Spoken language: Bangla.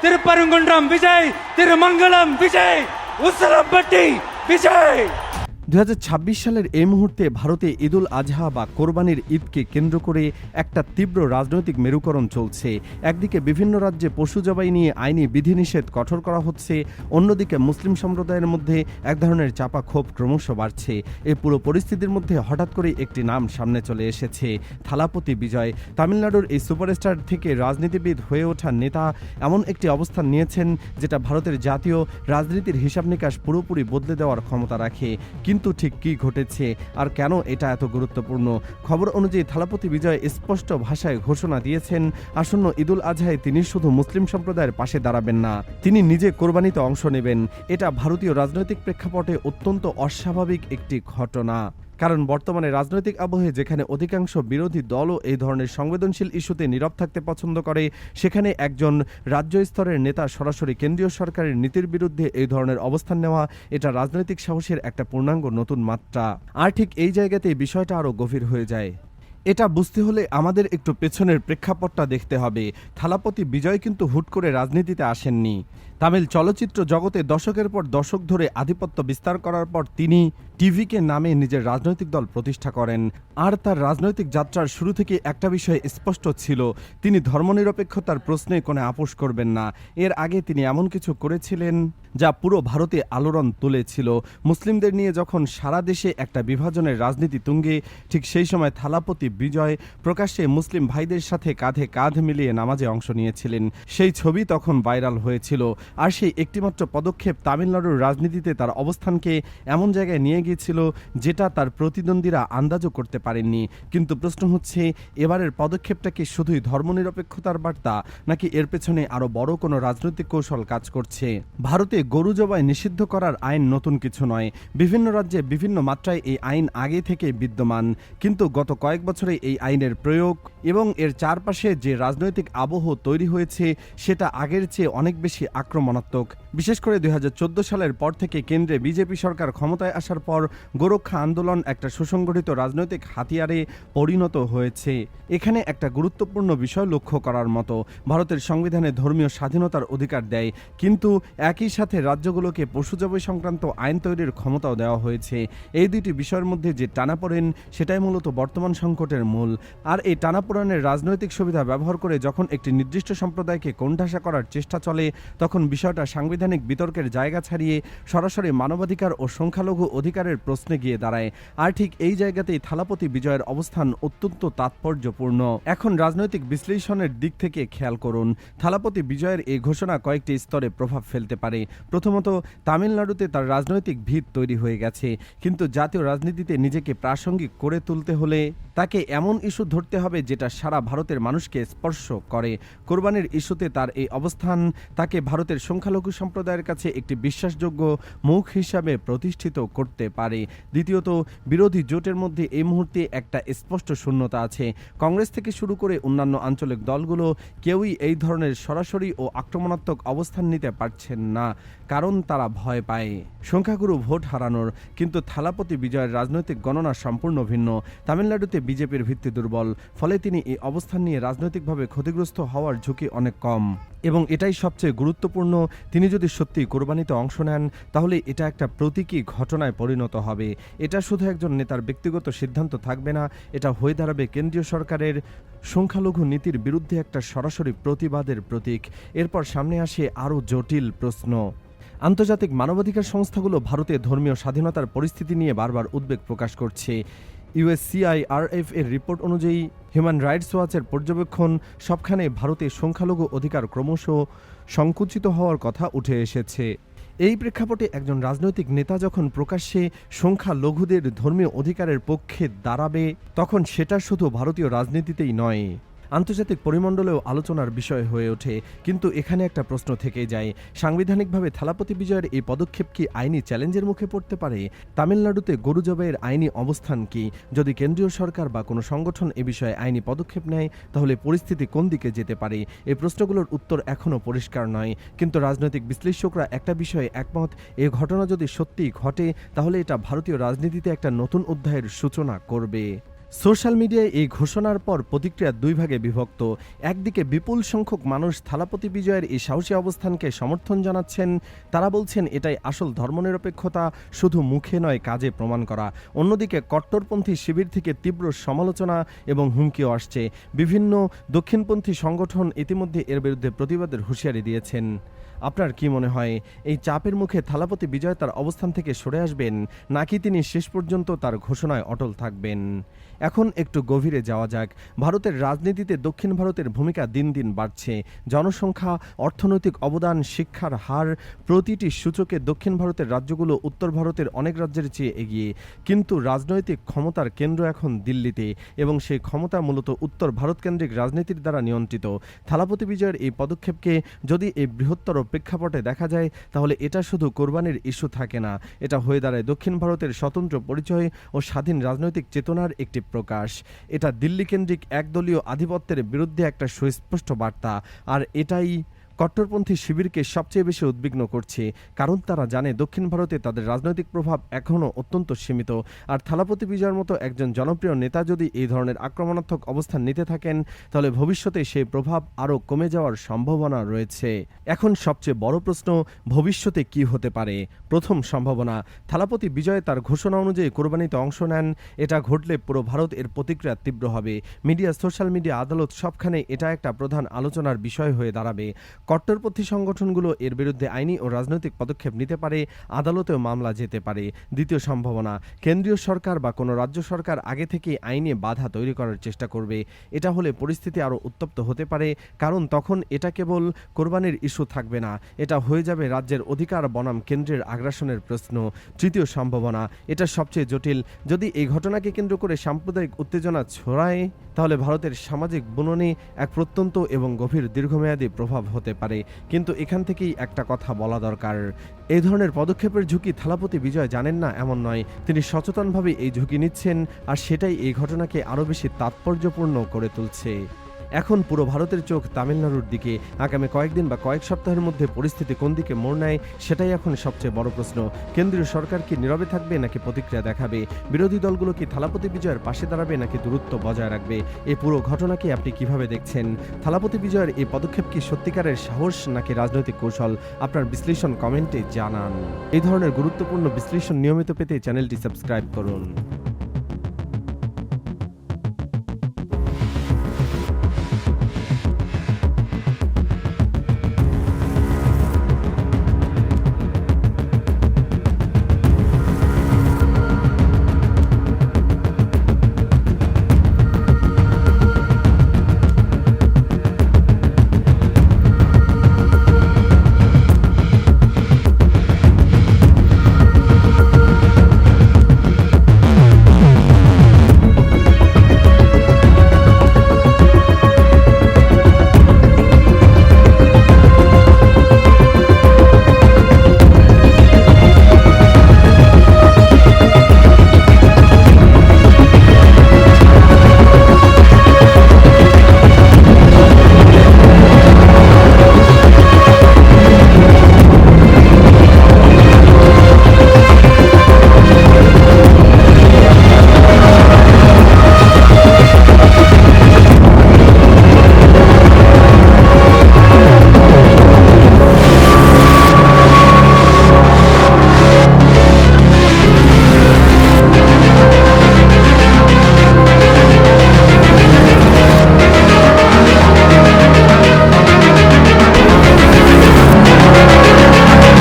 తిరుపరంగుండ్రం విజయ్, తిరుమంగళం విజయ్, উসলামপট্টি বিজয়। 2026 সালের এই মুহূর্তে ভারতে ঈদুল আজহা বা কোরবানির ঈদকে কেন্দ্র করে একটা তীব্র রাজনৈতিক মেরুকরণ চলছে। একদিকে বিভিন্ন রাজ্যে পশু জবাই নিয়ে আইনি বিধিনিষেধ কঠোর করা হচ্ছে, অন্যদিকে মুসলিম সম্প্রদায়ের মধ্যে এক ধরনের চাপা ক্ষোভ ক্রমশ বাড়ছে। এই পুরো পরিস্থিতির মধ্যে হঠাৎ করে একটি নাম সামনে চলে এসেছে, থালাপতি বিজয়। তামিলনাড়ুর এই সুপারস্টার থেকে রাজনীতিবিদ হয়ে ওঠা নেতা এমন একটি অবস্থান নিয়েছেন যেটা ভারতের জাতীয় রাজনীতির হিসাব নিকাশ পুরোপুরি বদলে দেওয়ার ক্ষমতা রাখে। কিন্তু ঠিক কি ঘটেছে আর কেন এটা এত গুরুত্বপূর্ণ? খবর অনুযায়ী থালাপতি বিজয় স্পষ্ট ভাষায় ঘোষণা দিয়েছেন, আসন্ন ঈদুল আজহায় তিনি শুধু মুসলিম সম্প্রদায়ের পাশে দাঁড়াবেন না, তিনি নিজে কোরবানিতে অংশ নেবেন। এটা ভারতীয় রাজনৈতিক প্রেক্ষাপটে অত্যন্ত অস্বাভাবিক একটি ঘটনা। কারণ বর্তমানে রাজনৈতিক আবহে যেখানে অধিকাংশ বিরোধী দলও এই ধরনের সংবেদনশীল ইস্যুতে নীরব থাকতে পছন্দ করে, সেখানে একজন রাজ্য স্তরের নেতা সরাসরি কেন্দ্রীয় সরকারের নীতির বিরুদ্ধে এই ধরনের অবস্থান নেওয়া, এটা রাজনৈতিক সাহসের একটা পূর্ণাঙ্গ নতুন মাত্রা। আর ঠিক এই জায়গাতেই বিষয়টা আরও গভীর হয়ে যায়। এটা বুঝতে হলে আমাদের একটু পেছনের প্রেক্ষাপটটা দেখতে হবে। থালাপতি বিজয় কিন্তু হুট করে রাজনীতিতে আসেননি। তামিল চলচ্চিত্র জগতে দশকের পর দশক ধরে আধিপত্য বিস্তার করার পর তিনি টিভিকে নামে নিজের রাজনৈতিক দল প্রতিষ্ঠা করেন। আর তার রাজনৈতিক যাত্রার শুরু থেকে একটা বিষয় স্পষ্ট ছিল, তিনি ধর্মনিরপেক্ষতার প্রশ্নে কোনো আপোষ করবেন না। এর আগে তিনি এমন কিছু করেছিলেন যা পুরো ভারতে আলোড়ন তুলেছিল। মুসলিমদের নিয়ে যখন সারা দেশে একটা বিভাজনের রাজনীতি তুঙ্গে, ঠিক সেই সময় থালাপতি বিজয় প্রকাশ্যে মুসলিম ভাইদের সাথে কাঁধে কাঁধ মিলিয়ে নামাজে অংশ নিয়েছিলেন। সেই ছবি তখন ভাইরাল হয়েছিল। আর সেই একটিমাত্র পদক্ষেপ তামিলনাড়ুর রাজনীতিতে তার অবস্থানকে এমন জায়গায় নিয়ে গিয়েছিল যেটা তার প্রতিদ্বন্দ্বীরা আন্দাজও করতে পারেননি। কিন্তু প্রশ্ন হচ্ছে, এবারের পদক্ষেপটা কি শুধুই ধর্মনিরপেক্ষতার বার্তা, নাকি এর পেছনে আরো বড় কোনো রাজনৈতিক কৌশল কাজ করছে? ভারতে গরু জবাই নিষিদ্ধ করার আইন নতুন কিছু নয়। বিভিন্ন রাজ্যে বিভিন্ন মাত্রায় এই আইন আগে থেকে বিদ্যমান, কিন্তু গত কয়েক বছরে এই আইনের প্রয়োগ এবং এর চারপাশে যে রাজনৈতিক আবহ তৈরি হয়েছে সেটা আগের চেয়ে অনেক বেশি আক্রমণাত্মক। বিশেষ করে 2014 সালের পর থেকে কেন্দ্রে বিজেপি সরকার ক্ষমতায় আসার পর গোরক্ষা আন্দোলন একটা সুসংগঠিত রাজনৈতিক হাতিয়ারে পরিণত হয়েছে। এখানে একটা গুরুত্বপূর্ণ বিষয় লক্ষ্য করার মতো, ভারতের সংবিধানে ধর্মীয় স্বাধীনতার অধিকার দেয়, কিন্তু একই সাথে রাজ্যগুলোকে পশু জবাই সংক্রান্ত আইন তৈরির ক্ষমতাও দেওয়া হয়েছে। এই দুইটি বিষয়ের মধ্যে যে টানাপোড়েন, সেটাই মূলত বর্তমান সংকটের মূল। আর এই টানাপোড়েনের রাজনৈতিক সুবিধা ব্যবহার করে যখন একটি নির্দিষ্ট সম্প্রদায়কে কোণঠাসা করার চেষ্টা চলে, তখন বিষয়টা সাংবিধানিক বিতর্কের জায়গা ছাড়িয়ে সরাসরি মানবাধিকার ও সংখ্যালঘু অধিকারের প্রশ্নে গিয়ে দাঁড়ায়। আর ঠিক এই জায়গাতেই থালাপতি বিজয়ের অবস্থান অত্যন্ত তাৎপর্যপূর্ণ। এখন রাজনৈতিক বিশ্লেষণের দিক থেকে খেয়াল করুন, থালাপতি বিজয়ের এই ঘোষণা কয়েকটি স্তরে প্রভাব ফেলতে পারে। প্রথমত, তামিলনাড়ুতে তার রাজনৈতিক ভিত তৈরি হয়ে গেছে, কিন্তু জাতীয় রাজনীতিতে নিজেকে প্রাসঙ্গিক করে তুলতে হলে তাকে এমন ইস্যু ধরতে হবে যেটা সারা ভারতের মানুষকে স্পর্শ করে। কোরবানির ইস্যুতে তার এই অবস্থান তাকে ভারতের সংখ্যালঘু সম্প্রদায়ের কাছে একটি বিশ্বাসযোগ্য মুখ হিসাবে প্রতিষ্ঠিত করতে পারে। দ্বিতীয়ত, বিরোধী জোটের মধ্যে এই মুহূর্তে একটা স্পষ্ট শূন্যতা আছে। কংগ্রেস থেকে শুরু করে অন্যান্য আঞ্চলিক দলগুলো কেউই এই ধরনের সরাসরি ও আক্রমণাত্মক অবস্থান নিতে পারছেন না, কারণ তারা ভয় পায় সংখ্যাগুরু ভোট হারানোর। কিন্তু থালাপতি বিজয়ের রাজনৈতিক গণনা সম্পূর্ণ ভিন্ন। তামিলনাড়ুতে বিজেপির ভিত্তি দুর্বল, ফলে তিনি এই অবস্থান নিয়ে রাজনৈতিকভাবে ক্ষতিগ্রস্ত হওয়ার ঝুঁকি অনেক কম। এবং এটাই সবচেয়ে গুরুত্বপূর্ণ, তিনি যদি সত্যি কোরবানিতে অংশ নেন, তাহলে এটা একটা প্রতীকী ঘটনায় পরিণত হবে। এটা শুধু একজন নেতার ব্যক্তিগত সিদ্ধান্ত থাকবে না, এটা হয়ে দাঁড়াবে কেন্দ্রীয় সরকারের সংখ্যালঘু নীতির বিরুদ্ধে একটা সরাসরি প্রতিবাদের প্রতীক। এরপর সামনে আসে আরও জটিল প্রশ্ন। আন্তর্জাতিক মানবাধিকার সংস্থাগুলো ভারতে ধর্মীয় স্বাধীনতার পরিস্থিতি নিয়ে বারবার উদ্বেগ প্রকাশ করছে। USCIRF এর রিপোর্ট অনুযায়ী হিউম্যান রাইটস ওয়াচের পর্যবেক্ষণ, সবখানে ভারতে সংখ্যালঘু অধিকার ক্রমশ সংকুচিত হওয়ার কথা উঠে এসেছে। এই প্রেক্ষাপটে একজন রাজনৈতিক নেতা যখন প্রকাশ্যে সংখ্যালঘুদের ধর্মীয় অধিকারের পক্ষে দাঁড়াবে, তখন সেটা শুধু ভারতীয় রাজনীতিতেই নয়, আন্তর্জাতিক পরিমণ্ডলেও আলোচনার বিষয় হয়ে ওঠে। কিন্তু এখানে একটা প্রশ্ন থেকেই যায়, সাংবিধানিকভাবে থালাপতি বিজয়ের এই পদক্ষেপ কি আইনি চ্যালেঞ্জের মুখে পড়তে পারে? তামিলনাড়ুতে গরু জবাইয়ের আইনি অবস্থান কি? যদি কেন্দ্রীয় সরকার বা কোনো সংগঠন এ বিষয়ে আইনি পদক্ষেপ নেয়, তাহলে পরিস্থিতি কোন দিকে যেতে পারে? এই প্রশ্নগুলোর উত্তর এখনও পরিষ্কার নয়। কিন্তু রাজনৈতিক বিশ্লেষকরা একটা বিষয়ে একমত, এই ঘটনা যদি সত্যিই ঘটে, তাহলে এটা ভারতীয় রাজনীতিতে একটা নতুন অধ্যায়ের সূচনা করবে। সোশ্যাল মিডিয়ায় এই ঘোষণার পর প্রতিক্রিয়া দুই ভাগে বিভক্ত। একদিকে বিপুল সংখ্যক মানুষ থালাপতি বিজয়ের এই সাহসী অবস্থানকে সমর্থন জানাচ্ছেন। তারা বলছেন এটাই আসল ধর্মনিরপেক্ষতা, শুধু মুখে নয় কাজে প্রমাণ করা। অন্যদিকে কট্টরপন্থী শিবির থেকে তীব্র সমালোচনা এবং হুমকিও আসছে। বিভিন্ন দক্ষিণপন্থী সংগঠন ইতিমধ্যে এর বিরুদ্ধে প্রতিবাদের হুঁশিয়ারি দিয়েছেন। আপনার কি মনে হয়, এই চাপের মুখে থালাপতি বিজয় তার অবস্থান থেকে সরে আসবেন, নাকি তিনি শেষ পর্যন্ত তার ঘোষণায় অটল থাকবেন? এখন একটু গভীরে যাওয়া যাক। ভারতের রাজনীতিতে দক্ষিণ ভারতের ভূমিকা দিন দিন বাড়ছে। জনসংখ্যা, অর্থনৈতিক অবদান, শিক্ষার হার প্রতিটি সূচকে দক্ষিণ ভারতের রাজ্যগুলো উত্তর ভারতের অনেক রাজ্যের চেয়ে এগিয়ে। কিন্তু রাজনৈতিক ক্ষমতার কেন্দ্র এখন দিল্লিতে, এবং সেই ক্ষমতা মূলত উত্তর ভারত কেন্দ্রিক রাজনীতির দ্বারা নিয়ন্ত্রিত। থালাপতি বিজয়ের এই পদক্ষেপকে যদি এই বৃহত্তর প্রেক্ষাপটে দেখা যায়, তাহলে এটা শুধু কোরবানির ইস্যু থাকে না, এটা হয়ে দাঁড়ায় দক্ষিণ ভারতের স্বতন্ত্র পরিচয় ও স্বাধীন রাজনৈতিক চেতনার একটি প্রকাশ। এটা দিল্লি কেন্দ্রিক একদলীয় আধিপত্যের বিরুদ্ধে একটা সুস্পষ্ট বার্তা। আর এটাই কট্টরপন্থী শিবিরকে সবচেয়ে বেশি উদ্বিগ্ন করছে, কারণ তারা জানে দক্ষিণ ভারতে তাদের রাজনৈতিক প্রভাব এখনও অত্যন্ত সীমিত। আর থালাপতি বিজয়ের মতো একজন জনপ্রিয় নেতা যদি এই ধরনের আক্রমণাত্মক অবস্থান নিতে থাকেন, তাহলে ভবিষ্যতে সেই প্রভাব আরও কমে যাওয়ার সম্ভাবনা রয়েছে। এখন সবচেয়ে বড় প্রশ্ন, ভবিষ্যতে কি হতে পারে? প্রথম সম্ভাবনা, থালাপতি বিজয় তার ঘোষণা অনুযায়ী কোরবানিতে অংশ নেন। এটা ঘটলে পুরো ভারত এর প্রতিক্রিয়া তীব্র হবে। মিডিয়া, সোশ্যাল মিডিয়া, আদালত সবখানে এটা একটা প্রধান আলোচনার বিষয় হয়ে দাঁড়াবে। কট্টরপন্থী সংগঠনগুলো এর বিরুদ্ধে আইনি ও রাজনৈতিক পদক্ষেপ নিতে পারে, আদালতেও মামলা যেতে পারে। দ্বিতীয় সম্ভাবনা, কেন্দ্রীয় সরকার বা কোনো রাজ্য সরকার আগে থেকে আইনে বাধা তৈরি করার চেষ্টা করবে। এটা হলে পরিস্থিতি আরও উত্তপ্ত হতে পারে, কারণ তখন এটা কেবল কোরবানির ইস্যু থাকবে না, এটা হয়ে যাবে রাজ্যের অধিকার বনাম কেন্দ্রের আগ্রাসনের প্রশ্ন। তৃতীয় সম্ভাবনা, এটা সবচেয়ে জটিল, যদি এই ঘটনাকে কেন্দ্র করে সাম্প্রদায়িক উত্তেজনা ছড়ায়, তাহলে ভারতের সামাজিক বুননে এক প্রত্যন্ত এবং গভীর দীর্ঘমেয়াদী প্রভাব হতে পারে। কিন্তু এখান থেকেই একটা কথা বলা দরকার, এই ধরনের পদক্ষেপের ঝুঁকি থালাপতি বিজয় জানেন না এমন নয়, তিনি সচেতনভাবে এই ঝুঁকি নিচ্ছেন, আর সেটাই এই ঘটনাকে আরও বেশি তাৎপর্যপূর্ণ করে তুলছে। এখন পুরো ভারতের চোখ তামিলনাড়ুর দিকে। আগামী কয়েকদিন বা কয়েক সপ্তাহের মধ্যে পরিস্থিতি কোন দিকে মোড় নেয়, সেটাই এখন সবচেয়ে বড় প্রশ্ন। কেন্দ্রীয় সরকার কি নীরবে থাকবে নাকি প্রতিক্রিয়া দেখাবে? বিরোধী দলগুলো কি থালাপতি বিজয়ের পাশে দাঁড়াবে নাকি দূরত্ব বজায় রাখবে? এই পুরো ঘটনাকে আপনি কিভাবে দেখছেন? থালাপতি বিজয়ের এই পদক্ষেপ কি সত্যিকারের সাহস নাকি রাজনৈতিক কৌশল? আপনার বিশ্লেষণ কমেন্টে জানান। এই ধরনের গুরুত্বপূর্ণ বিশ্লেষণ নিয়মিত পেতে চ্যানেলটি সাবস্ক্রাইব করুন।